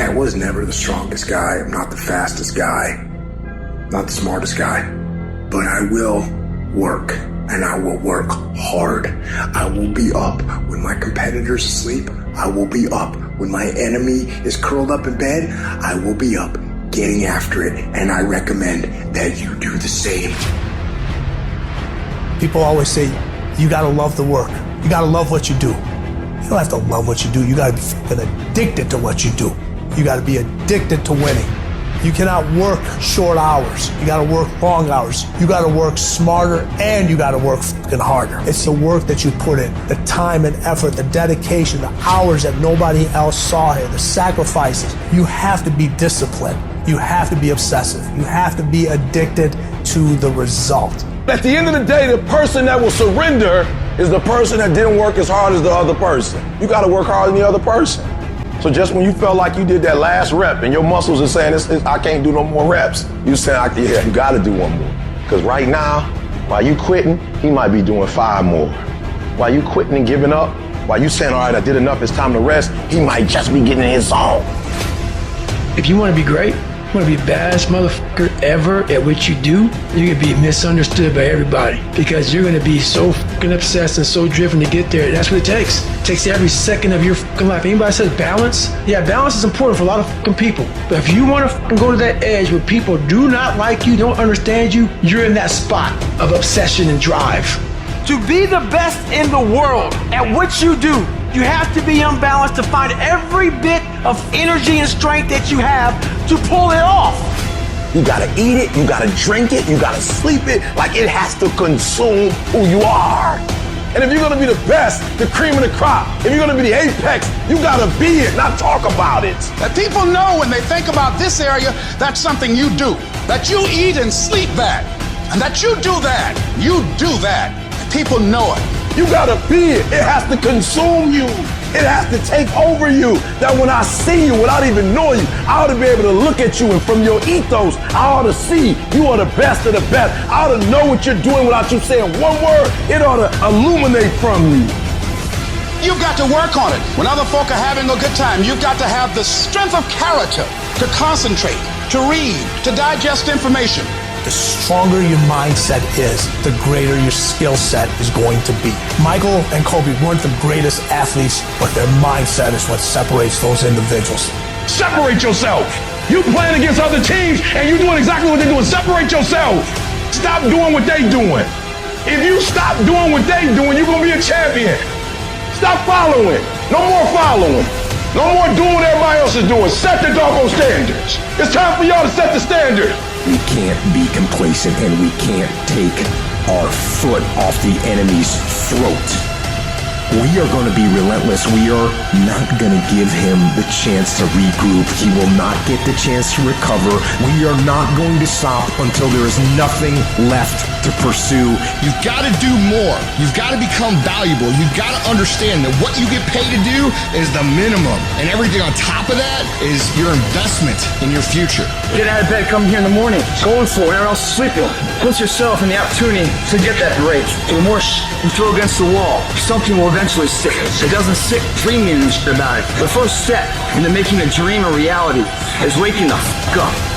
I was never the strongest guy. I'm not the fastest guy. Not the smartest guy. But I will work, and I will work hard. I will be up when my competitor's asleep. I will be up when my enemy is curled up in bed. I will be up getting after it, and I recommend that you do the same. People always say, you gotta love the work. You gotta love what you do. You don't have to love what you do. You gotta be fucking addicted to what you do. You gotta be addicted to winning. You cannot work short hours. You gotta work long hours. You gotta work smarter, and you gotta work fucking harder. It's the work that you put in, the time and effort, the dedication, the hours that nobody else saw here, the sacrifices. You have to be disciplined. You have to be obsessive. You have to be addicted to the result. At the end of the day, the person that will surrender is the person that didn't work as hard as the other person. You gotta work harder than the other person. So just when you felt like you did that last rep and your muscles are saying, I can't do no more reps, you saying, yeah, you gotta do one more. Because right now, while you quitting, he might be doing 5 more. While you quitting and giving up, while you saying, all right, I did enough, it's time to rest, he might just be getting in his zone. If you want to be great, you want to be the baddest motherfucker ever at what you do, you're going to be misunderstood by everybody because you're going to be so fucking obsessed and so driven to get there. That's what it takes. It takes every second of your fucking life. Anybody says balance? Yeah, balance is important for a lot of fucking people. But if you want to fucking go to that edge where people do not like you, don't understand you, you're in that spot of obsession and drive. To be the best in the world at what you do, you have to be unbalanced to find every bit of energy and strength that you have to pull it off. You gotta eat it, you gotta drink it, you gotta sleep it, like it has to consume who you are. And if you're gonna be the best, the cream of the crop, if you're gonna be the apex, you gotta be it, not talk about it. That people know when they think about this area, that's something you do. That you eat and sleep that. And that you do that. You do that. People know it. You gotta be it. It has to consume you. It has to take over you. That when I see you without even knowing you, I ought to be able to look at you, and from your ethos, I ought to see you are the best of the best. I ought to know what you're doing without you saying one word. It ought to illuminate from you. You've got to work on it. When other folk are having a good time, you've got to have the strength of character to concentrate, to read, to digest information. The stronger your mindset is, the greater your skill set is going to be. Michael and Kobe weren't the greatest athletes, but their mindset is what separates those individuals. Separate yourself. You playing against other teams and you doing exactly what they're doing. Separate yourself. Stop doing what they doing. If you stop doing what they doing, you're gonna be a champion. Stop following. No more following. No more doing what everybody else is doing. Set the doggone standards. It's time for y'all to set the standard. We can't be complacent, and we can't take our foot off the enemy's throat. We are going to be relentless. We are not going to give him the chance to regroup. He will not get the chance to recover. We are not going to stop until there is nothing left to pursue. You've got to do more. You've got to become valuable. You've got to understand that what you get paid to do is the minimum. And everything on top of that is your investment in your future. Get out of bed, come here in the morning, going for it, or else sleeping. Put yourself in the opportunity to get that break. The more you throw against the wall, something will eventually stick. It doesn't stick dreaming and shit about it. The first step into making a dream a reality is waking the fuck up.